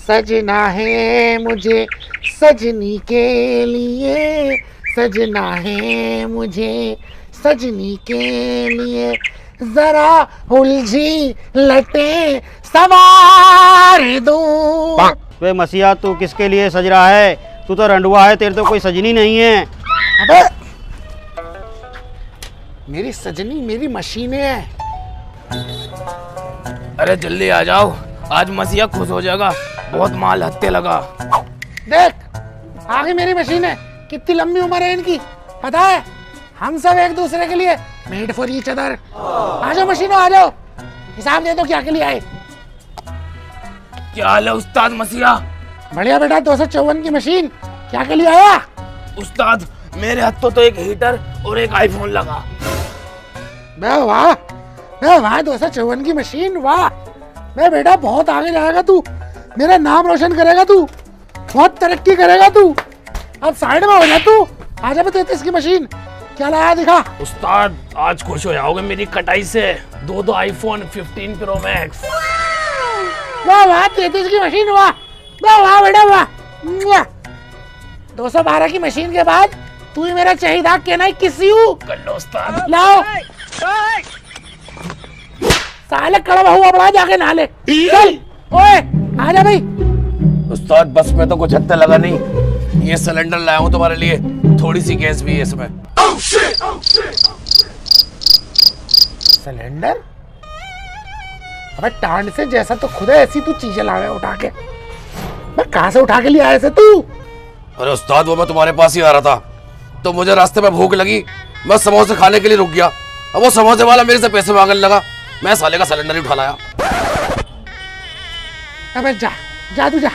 सजना है मुझे सजनी के लिए, सजना है मुझे सजनी के लिए, जरा उलझी लटे सवार दूं। वे मसीहा तू किसके लिए सज रहा है? तू तो रंडुआ है, तेरे तो कोई सजनी नहीं है। अबे मेरी सजनी मेरी मशीनें है। अरे जल्दी आ जाओ, आज मसीहा खुश हो जाएगा, बहुत माल हत्ते लगा। देख आगे मेरी मशीन है, कितनी लंबी उम्र है इनकी पता है। हम सब एक दूसरे के लिए मेड फॉर ईच अदर। आ जाओ मशीनों आ जाओ, हिसाब दे दो क्या के लिए आए। क्या हाल है उस्ताद मसीहा? बढ़िया बेटा, 254 की मशीन क्या के लिए आया? उस्ताद मेरे हाथों तो एक हीटर और एक आईफोन लगा। वाह वाह, 254 की मशीन, वाह। मैं बेटा बहुत आगे जाएगा तू, मेरा नाम रोशन करेगा तू, बहुत तरक्की करेगा तू। अब साइड में हो जा तू, आ जा। 33 की मशीन क्या लाया दिखा। उस्ताद आज खुश हो जाओगे मेरी कटाई से, दो आईफोन 15 प्रो मैक्स। वाह वाह, 33 की मशीन, वाह वाह वाह बेटा वाह। 212 की मशीन के बाद तू ही मेरा चाहिदा कहना ही किसी हूँ। कर लो उस्ताद। लाओ साले कड़वा हुआ बड़ा, जाके नहा ले। चल ओए आ जा भाई। उस्ताद बस में तो कुछ हत्ते लगा नहीं, ये सिलेंडर लाया हूँ तुम्हारे लिए, थोड़ी सी गैस भी है इसमें। सिलेंडर? अबे टांड से जैसा तो खुद है ऐसी तू चीजें लावे उठा के। मैं कहां से उठा के लिए आया से तू? अरे उस्ताद वो मैं तुम्हारे पास ही आ रहा था, तो मुझे रास्ते में भूख लगी, मैं समोसे खाने के लिए रुक गया। अब वो समोसे वाला मेरे से पैसे मांगने लगा, मैं साले का सिलेंडर ही उठा लाया। अबे जा जा तू जा,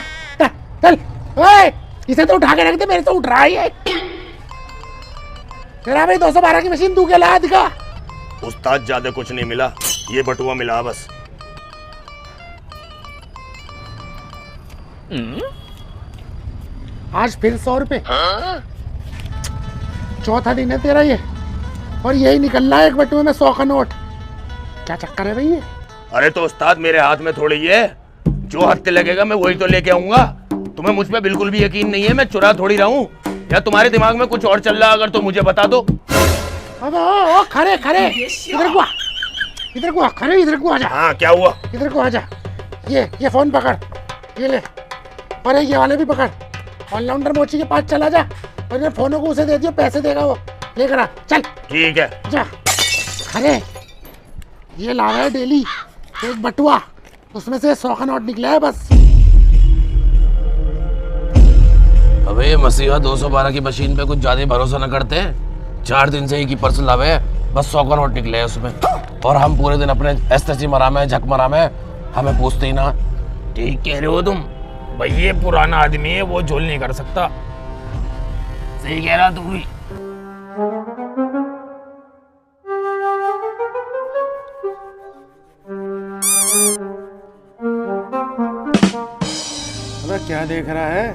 चल। ओए इसे तो उठा के रख दे, मेरे तो उठ रहा ही है। तेरा भाई 212 की मशीन तू क्या लाया दिखा। उस्ताद ज्यादा कुछ नहीं मिला, ये बटुआ मिला बस। आज फिर 100 रुपए। चौथा दिन है तेरा ये, और यही निकल रहा है एक बटुए में 100 का नोट। क्या चक्कर है भाई ये? अरे तो उस्ताद मेरे हाथ में थोड़ी है, जो हफ्ते लगेगा मैं वही तो लेके आऊंगा। तुम्हें मुझ पे बिल्कुल भी यकीन नहीं है, मैं चुरा थोड़ी रहा हूँ, या तुम्हारे दिमाग में कुछ और चल रहा अगर तो मुझे बता दो। अब ओ खरे खरे, इधर को आ, इधर को आ, खरे इधर को आ जा। हाँ क्या हुआ? इधर को आ जा। ये फोन पकड़, ये ले, और ये वाले भी पकड़। ऑलराउंडर मोची के पास चला जा, और ये फोनों को उसे दे दियो, पैसे देगा वो, लेकर आ चल। ठीक है जा। खरे ये ला रहा है डेली एक बटुआ, उसमें से 100 का नोट निकला है बस। अबे ये मसीहा 212 की मशीन पे कुछ ज्यादा भरोसा न करते, 4 दिन से एक ही पर्सन लावे है, बस 100 का नोट निकले है उसमें, और हम पूरे दिन अपने एसटीसी मरा में झक मरा में, हमें पूछते ही ना। ठीक कह रहे हो तुम भाई, ये पुराना आदमी है, वो झोल नहीं कर सकता। सही कह रहा तू भी। अबे क्या देख रहा है,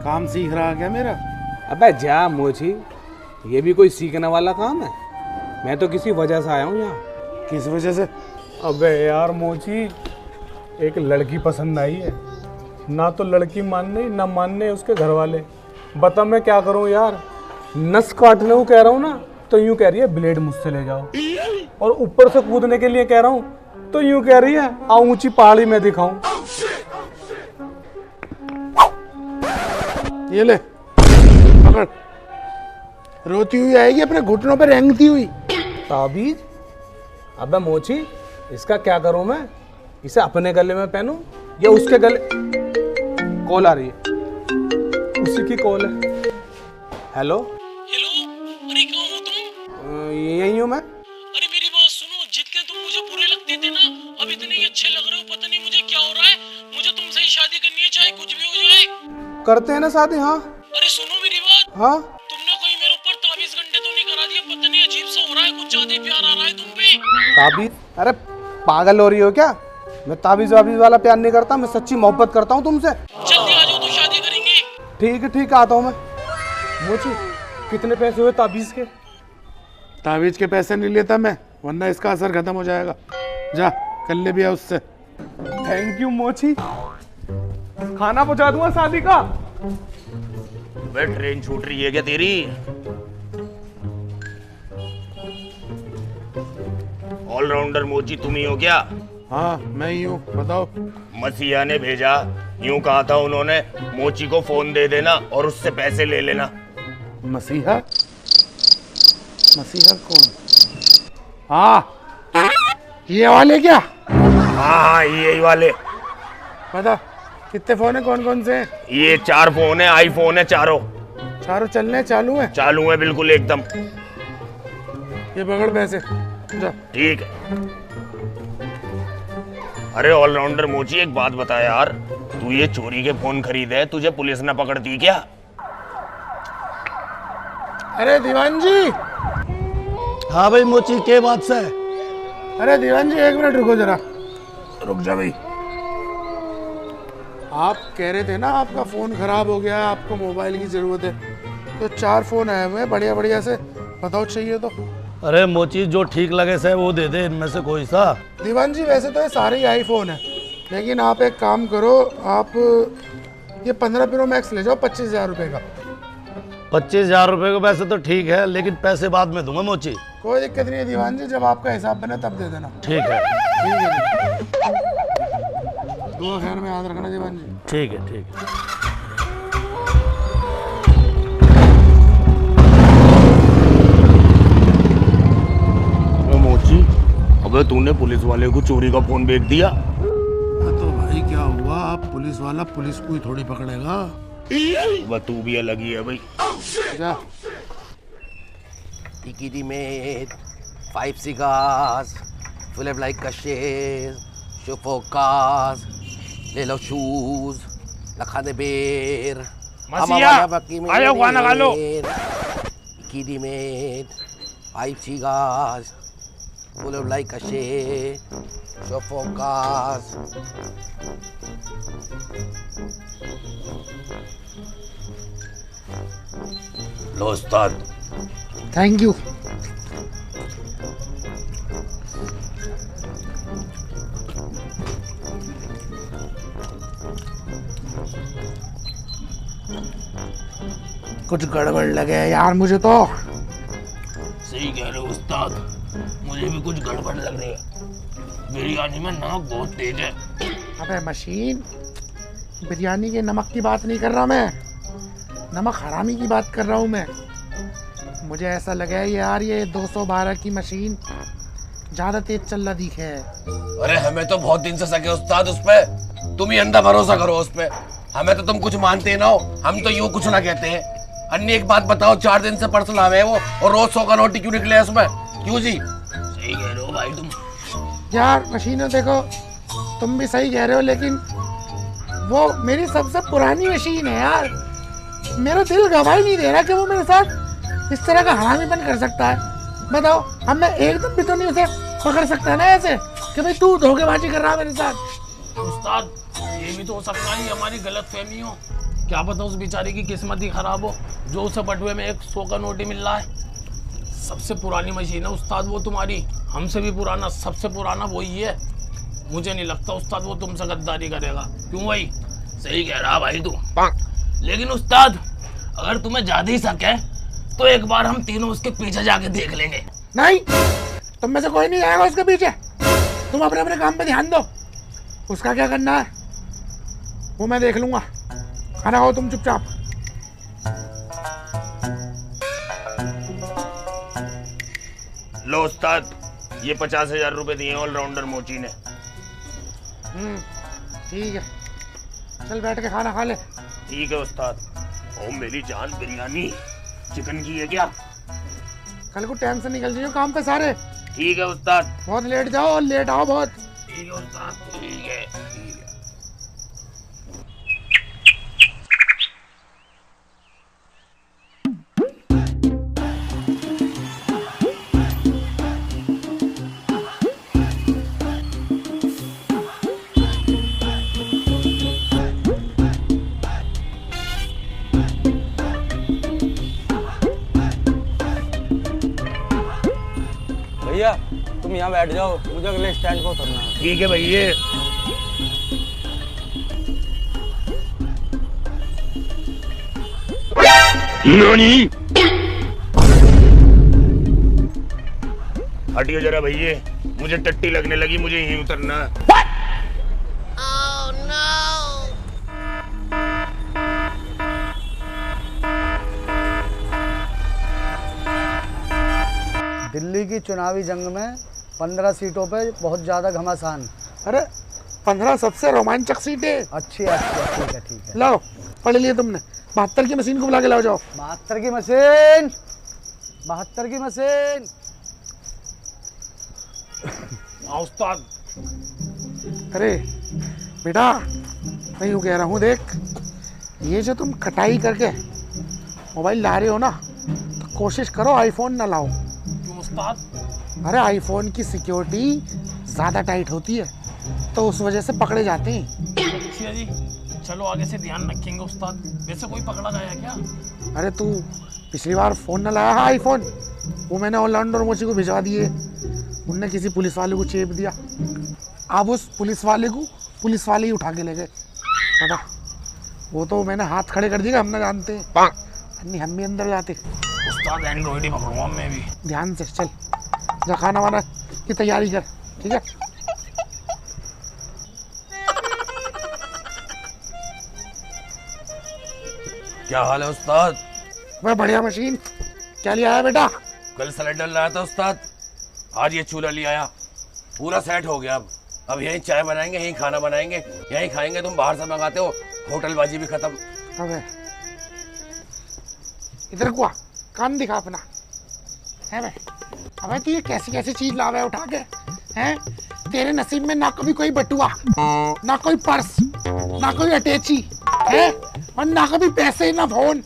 काम सीख रहा क्या मेरा? अबे जा मोची, ये भी कोई सीखने वाला काम है? मैं तो किसी वजह से आया हूँ यहाँ। किस वजह से? अबे यार मोची, एक लड़की पसंद आई है, ना तो लड़की मानने ना मानने उसके घर वाले। बता मैं क्या करूँ यार, नस काटने को कह रहा हूँ ना तो यूँ कह रही है ब्लेड मुझसे ले जाओ, और ऊपर से कूदने के लिए कह रहा हूँ तो यूँ कह रही है आ ऊंची पहाड़ी में दिखाऊं। ये ले पकड़, रोती हुई आएगी, अपने घुटनों पे रेंगती हुई। ताबीज? अबे मोची, इसका क्या करूं मैं? इसे अपने गले में पहनूं या उसके गले? कॉल आ रही है, उसी की कॉल है। हेलो हेलो, अरे कहाँ हो तुम? यही हूँ मैं। अरे मेरी बात सुनो, जितने तुम मुझे बुरे लगते थे ना, अब इतने ही अच्छे लग रहे हो। पता नहीं मुझे क्या हो रहा है, मुझे तुमसे ही शादी करनी है, चाहे कुछ भी हो जाए। करते हैं ना शादी? हाँ अरे सुनो मेरी बात। हाँ। तुमने कोई मेरे ऊपर ताबीज घंटे तो नहीं करा दिया? पता नहीं अजीब सा हो रहा है, कुछ ज्यादा ही प्यार आ रहा है तुम पे। ताबीज? अरे पागल हो रही हो क्या? मैं ताबीज वाबीज वाला प्यार नहीं करता, मैं सच्ची मोहब्बत करता हूँ तुमसे। जल्दी आ जाओ तो शादी करेंगे। ठीक है आता हूँ मैं। मोची कितने पैसे हुए ताबीज के? ताबीज के पैसे नहीं लेता मैं, वरना इसका असर खत्म हो जाएगा। जा कर ले भी है उससे। थैंक यू मोची। खाना पहुंचा दूंगा शादी का। वे ट्रेन छूट रही है क्या तेरी? ऑलराउंडर मोची तुम ही हो क्या? हाँ मैं ही हूँ, बताओ। मसीहा ने भेजा, यूं कहा था उन्होंने, मोची को फोन दे देना और उससे पैसे ले लेना। मसीहा? मसीहा कौन? हाँ ये वाले क्या? हाँ यही वाले। बता कितने फोन है, कौन कौन से हैं? ये 4 फोन है, आईफोन है चारों। चारों चलने चालू है? चालू है बिल्कुल एकदम। ये पकड़ पैसे जा। ठीक है। अरे ऑलराउंडर मोची एक बात बता यार, तू ये चोरी के फोन खरीदे, तुझे पुलिस ने पकड़ती क्या? अरे दीवान जी, हाँ भाई मोची के बात से? अरे दीवान जी 1 मिनट रुको जरा। रुक जा भाई। आप कह रहे थे ना आपका फ़ोन ख़राब हो गया, आपको मोबाइल की ज़रूरत है, तो 4 फ़ोन आए हुए हैं बढ़िया बढ़िया से, बताओ चाहिए तो। अरे मोची जो ठीक लगे से वो दे दे, इनमें से कोई सा। दीवान जी वैसे तो ये सारे ही आईफोन हैं, लेकिन आप एक काम करो, आप ये 15 प्रो मैक्स ले जाओ 25,000 रुपये का। 25,000 रुपये को वैसे तो ठीक है, लेकिन पैसे बाद में दूंगा मोची। कोई दिक्कत नहीं है दीवान जी, जब आपका हिसाब बने तब दे देना। ठीक है ठीक है जी। दुआ खैर में याद रखना दीवान जी। ठीक है ठीक है। मोची अबे तूने पुलिस वाले को चोरी का फोन बेच दिया। तो भाई क्या हुआ, आप पुलिस वाला पुलिस को ही थोड़ी पकड़ेगा। वह तू भी अलग ही है भाई। जा। Ikiti mate, 5 cigars, full of like caches, chauffeur cars, little shoes, lakha de beer. मसीहा, आ जाओ खाना खा लो। Ikiti mate, 5 cigars, full of like caches, chauffeur cars. Low Ustad. Thank you. कुछ गड़बड़ लगे यार मुझे तो। सही कह रहे हो उस्ताद, मुझे भी कुछ गड़बड़ लग रही है। बिरयानी में नमक बहुत तेज है। अबे मशीन, बिरयानी के नमक की बात नहीं कर रहा मैं, नमक हरामी की बात कर रहा हूँ मैं। मुझे ऐसा लगा है यार ये 212 की मशीन ज्यादा तेज चल रहा दिखे है। अरे हमें तो बहुत दिन से सके उस्ताद उस पे, तुम ही अंधा भरोसा करो उस पे। हमें तो तुम कुछ मानते ना हो, हम तो यूं कुछ ना कहते हैं। अन्य एक बात बताओ, 4 दिन से पर्स लावे हैं वो, और रोज 100 का नोट क्यों निकले हैं उसमें? क्यों जी? सही कह रहे हो भाई तुम। यार मशीनें देखो, तुम भी सही कह रहे हो, लेकिन वो मेरी सबसे पुरानी मशीन है यार। मेरा दिल गवाही नहीं दे रहा कि वो मेरे साथ इस तरह का हरामीपन कर सकता है। बताओ, अब मैं एकदम भी तो नहीं उसे पकड़ सकता ना ऐसे कि भाई तू धोखेबाजी कर रहा है मेरे साथ। उस्ताद ये भी तो हो सकता है हमारी गलत फहमी हो, क्या पता उस बेचारे की किस्मत ही खराब हो जो उसे बटुए में 100 का नोट ही मिल रहा है। सबसे पुरानी मशीन है उस्ताद वो तुम्हारी, हमसे भी पुराना, सबसे पुराना वही है। मुझे नहीं लगता उस्ताद वो तुमसे गद्दारी करेगा। क्यों भाई? सही कह रहा भाई तू। लेकिन उस्ताद अगर तुम्हें ज्यादा ही शक है तो एक बार हम तीनों उसके पीछे जाके देख लेंगे। नहीं, तुम में से कोई नहीं आएगा उसके पीछे। तुम अपने अपने काम पे ध्यान दो, उसका क्या करना है वो मैं देख लूंगा। खाना खाओ तुम चुपचाप। लो उस्ताद, ये 50,000 रुपए दिए ऑलराउंडर मोची ने। ठीक है, चल बैठ के खाना खा ले। ठीक है उस्ताद। ओ मेरी जान, बिरयानी चिकन की है क्या? कल को टाइम से निकल जाइयो काम पे सारे। ठीक है उस्ताद। बहुत लेट जाओ और लेट आओ बहुत। ठीक है उस्ताद। ठीक है ठीक है। भैया तुम यहाँ बैठ जाओ, मुझे अगले स्टैंड पर उतरना है। ठीक है भैया। हटियो जरा भैया, मुझे टट्टी लगने लगी, मुझे यहीं उतरना है। दिल्ली की चुनावी जंग में 15 सीटों पे बहुत ज़्यादा घमासान। अरे 15 सबसे रोमांचक सीटें। अच्छी अच्छी, ठीक है ठीक है। लाओ, पढ़ लिए तुमने। 72 की मशीन को बुला के लाओ, जाओ। 72 की मशीन, 72 की मशीन। हाँ उस्ताद। अरे बेटा, मैं यूँ कह रहा हूँ, देख ये जो तुम कटाई करके मोबाइल ला रहे हो ना, तो कोशिश करो आईफोन ना लाओ। क्यों उस्ताद? अरे आईफोन की सिक्योरिटी ज़्यादा टाइट होती है, तो उस वजह से पकड़े जाते हैं। अच्छा जी, चलो आगे से ध्यान रखेंगे उस्ताद। वैसे कोई पकड़ा गया क्या? अरे तू पिछली बार फ़ोन ना लाया है आईफोन, वो मैंने ऑनलाइन और मोची को भिजवा दिए, उनने किसी पुलिस वाले को चेप दिया। अब उस पुलिस वाले को पुलिस वाले ही उठा के ले गए। पता, वो तो मैंने हाथ खड़े कर दिए, हम ना जानते हैं, नहीं हम भी अंदर जाते। उस्ताद एंड्रॉइड ही पकड़ूंगा मैं भी। ध्यान से चल, जा खाना वाना की तैयारी कर, ठीक है? क्या हाल है उस्ताद? वह बढ़िया मशीन। क्या लिया है बेटा? कल सिलेंडर लाया था उस्ताद, आज ये चूल्हा ले आया, पूरा सेट हो गया। अब यहीं चाय बनाएंगे, यहीं खाना बनाएंगे, यहीं खाएंगे। तुम बाहर से मंगाते हो, होटलबाजी भी खत्म। अबे इधर को आ, कान दिखा अपना, है भाई? अबे तू ये कैसी कैसी चीज लावे है उठा के, हैं? तेरे नसीब में ना कभी कोई बटुआ, ना कोई पर्स, ना कोई अटैची है, और ना कभी पैसे, ना फोन।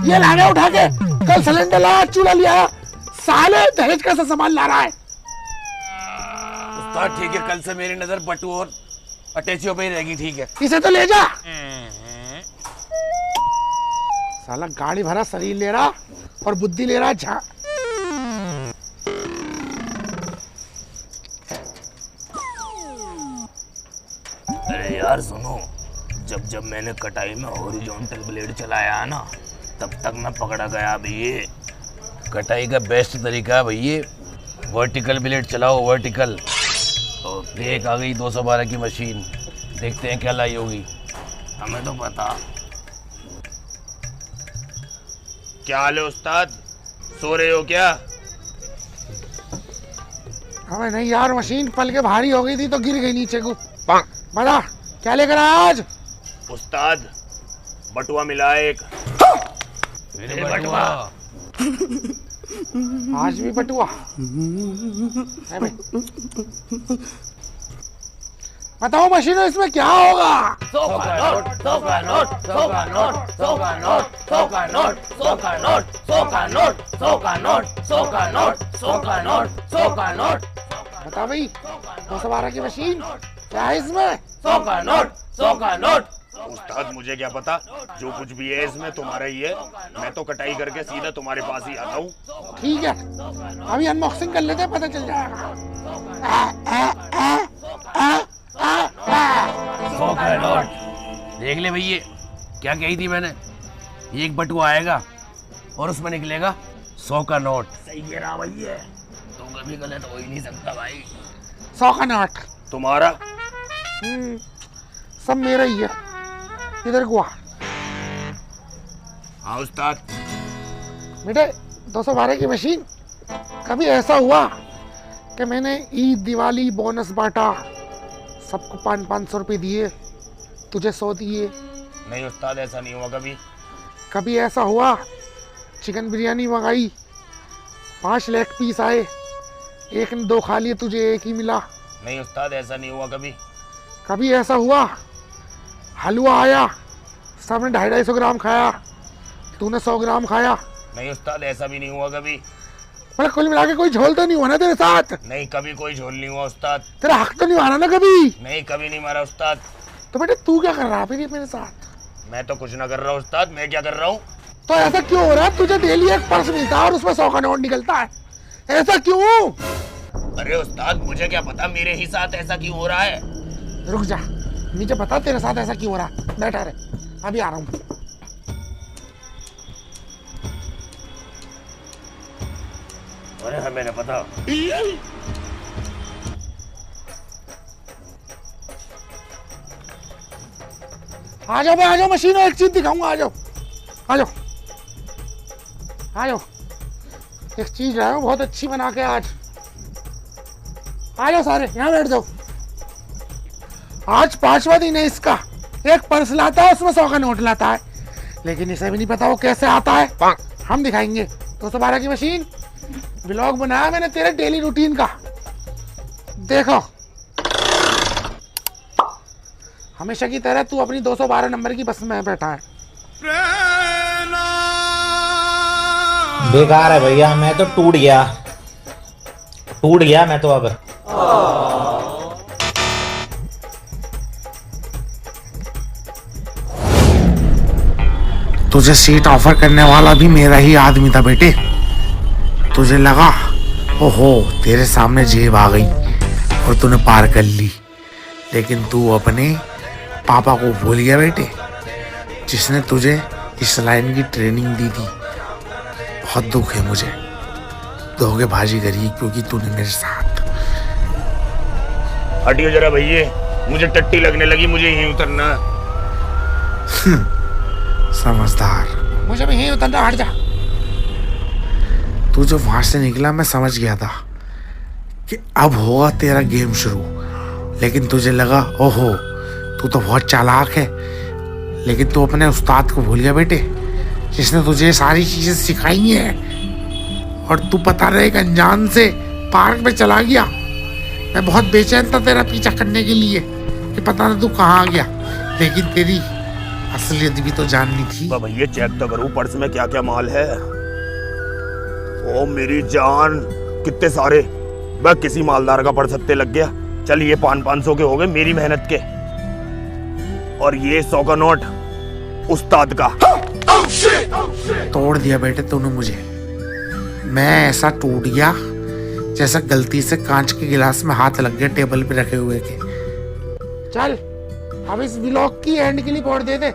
ये लावे उठा के। कल सिलेंडर लाया, चूल्हा लिया, साले दहेज का सा सामान ला रहा है। उस्ताद ठीक है, कल से मेरी नजर बटू और अटैचियों पे ही रहेगी, ठीक है? इसे तो ले जा। साला गाड़ी भरा शरीर ले रहा और बुद्धि ले रहा झा। अरे यार सुनो, जब जब मैंने कटाई में हॉरिजॉन्टल ब्लेड चलाया है ना, तब तक मैं पकड़ा गया भैया। कटाई का बेस्ट तरीका है भैया, वर्टिकल ब्लेड चलाओ, वर्टिकल। और एक आ गई 212 की मशीन, देखते हैं क्या लाई होगी। हमें तो पता। क्या हाल है उस्ताद, सो रहे हो क्या? हमें नहीं यार, मशीन पल के भारी हो गई थी तो गिर गई नीचे को। बता क्या लेकर आया आज? उस्ताद बटुआ मिला है एक। मेरे बटुआ। आज भी बटुआ है भाई? बताओ मशीनों, इसमें क्या होगा? 100 का नोट, 100 का नोट, 100 का नोट, 100 का नोट, 100 का नोट, 100 का नोट, 100 का नोट, 100 का नोट, 100 का नोट, 100 का नोट, 100 का नोट। बता भाई, 212 की मशीन क्या है इसमें? 100 का नोट, 100 का नोट। उस्ताद मुझे क्या पता, जो कुछ भी है इसमें तुम्हारा ही है। मैं तो कटाई करके सीधा तुम्हारे पास ही आता हूँ। ठीक है, अभी अनबॉक्सिंग कर लेते हैं, पता चल जाएगा। 100 का नोट। देख ले भैया, क्या कही थी मैंने? एक बटुआ आएगा और उसमें निकलेगा 100 का नोट। सही कह रहा भैया, तो कभी गलत हो ही नहीं सकता भाई। 100 का नोट तुम्हारा? सब मेरा ही है। इधर को आ हाँ उस्ताद। बेटे, 212 की मशीन। कभी ऐसा हुआ कि मैंने ईद, दिवाली, बोनस बांटा, सबको 500-500 रुपये दिए, तुझे 100 दिए? नहीं उस्ताद, ऐसा नहीं हुआ कभी। कभी ऐसा हुआ चिकन बिरयानी मंगाई, 5 लेग पीस आए, एक ने 2 खा लिए, तुझे 1 ही मिला? नहीं उस्ताद, ऐसा नहीं हुआ कभी। कभी ऐसा हुआ हलवा आया, सबने 250-250 ग्राम खाया, तूने 100 ग्राम खाया? नहीं उस्ताद, ऐसा भी नहीं हुआ कभी। मतलब कुल मिला के कोई झोल तो नहीं हुआ ना तेरे साथ? नहीं, कभी कोई झोल नहीं हुआ उस्ताद। तेरा हक तो नहीं मारा ना कभी? नहीं, कभी नहीं मारा उस्ताद। तो बेटे तू क्या कर रहा है फिर मेरे साथ? मैं तो कुछ ना कर रहा हूँ उस्ताद। मैं क्या कर रहा हूँ? तो ऐसा क्यों हो रहा है? तुझे डेली एक पर्स मिलता है और उसमें 100 का नोट निकलता है, ऐसा क्यों? अरे उस्ताद, मुझे क्या पता मेरे ही साथ ऐसा क्यों हो रहा है। रुक जा, मुझे पता तेरे साथ ऐसा क्यों हो रहा है। बैठा रहे, अभी आ रहा हूँ। अरे हमें ना पता। आ जाओ बे, आ जाओ मशीन, एक चीज दिखाऊंगा, आ जाओ आ जाओ आ जाओ। एक चीज लाया हूं बहुत अच्छी बना के आज। आ जाओ सारे, यहाँ बैठ जाओ। आज 5वां दिन है इसका। एक पर्स लाता है, उसमें 100 का नोट लाता है, लेकिन इसे भी नहीं पता वो कैसे आता है। हम दिखाएंगे। 212 की मशीन। व्लॉग बनाया मैंने तेरे डेली रूटीन का, देखो। हमेशा की तरह तू अपनी 212 नंबर की बस में बैठा है। बेकार है भैया, मैं तो टूट गया मैं तो अब। तुझे सीट ऑफर करने वाला भी मेरा ही आदमी था बेटे। तुझे लगा ओहो तेरे सामने जेब आ गई और तूने पार कर ली, लेकिन तू अपने पापा को भूल गया बेटे, जिसने तुझे इस लाइन की ट्रेनिंग दी थी। बहुत दुख है मुझे, धोखेबाजी करी क्योंकि तूने मेरे साथ। हटियो जरा भैया, मुझे टट्टी लगने लगी, मुझे यहीं उतरना। समझदार, मुझे भी यहीं उतरना, हट जा। तू जो वहां से निकला मैं समझ गया था कि अब होगा तेरा गेम शुरू, लेकिन तुझे लगा ओहो तू तो बहुत चालाक है, लेकिन तू अपने उस्ताद को भूल गया बेटे, जिसने तुझे सारी चीजें सिखाई हैं। और तू पता रहे एक अनजान से पार्क में चला गया। मैं बहुत बेचैन था तेरा पीछा करने के लिए कि पता ना तू कहाँ गया, लेकिन तेरी असलियत भी तो जाननी थी। भैया चेक तो करूं पर्स में क्या क्या माल है। ओ मेरी जान, कितने सारे। वह किसी मालदार का पर्स हत्ते लग गया। चल ये 500 के हो गए मेरी मेहनत के, और ये 100 का नोट उस्ताद का। तोड़ दिया बेटे तूने मुझे। मैं ऐसा टूट गया जैसा गलती से कांच के गिलास में हाथ लग गया टेबल पे रखे हुए के। चल अब इस व्लॉग की एंड के लिए रिपोर्ट दे दे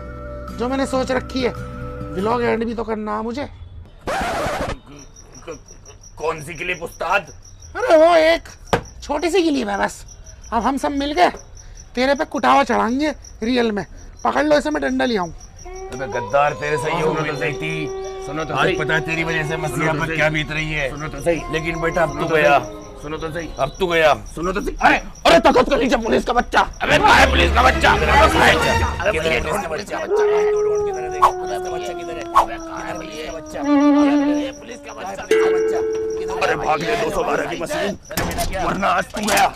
जो मैंने सोच रखी है। व्लॉग एंड भी तो करना है मुझे। कौन सी क्लिप उस्ताद? अरे वो एक छोटी सी क्लिप है बस। अब हम सब मिल गए तेरे पे कुटावा चढ़ाएंगे रियल में। पकड़ लो इसे, मैं डंडा ले आऊं। अबे गद्दार, तेरे सहयोग मिल रही थी। सुनो तो सही, पता है तेरी वजह से मसीहा पर क्या बीत रही है। सुनो तो सही, लेकिन बेटा अब तू गया। सुनो तो सही, अब तू गया। सुनो तो सही। अरे अरे तकत कर लीजिए पुलिस का बच्चा। अबे कहाँ है पुलिस का बच्चा? अरे पुलिस का बच्चा, ढूंढ किधर है? देखो पुलिस का बच्चा किधर है? अबे कहाँ है पुलिस का बच्चा? पुलिस का बच्चा। अरे भाग ले 212 की मशीन, वरना आज तू गया।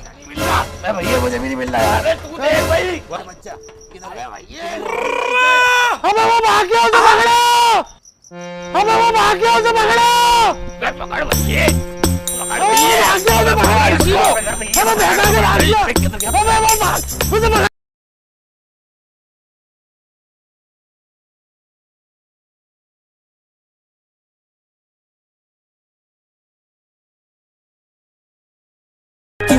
भैया मुझे भी नहीं मिल रहा यार। अरे तू देख भाई बच्चा किधर है भैया? अबे वो भाग गया, उसे पकड़ो। अबे वो भाग गया, उसे पकड़ो। पकड़ बच्चे, पकड़ भैया। भाग गया, उसे पकड़ो। अबे भागा के भाग गया। अबे वो भाग, उसे पकड़। की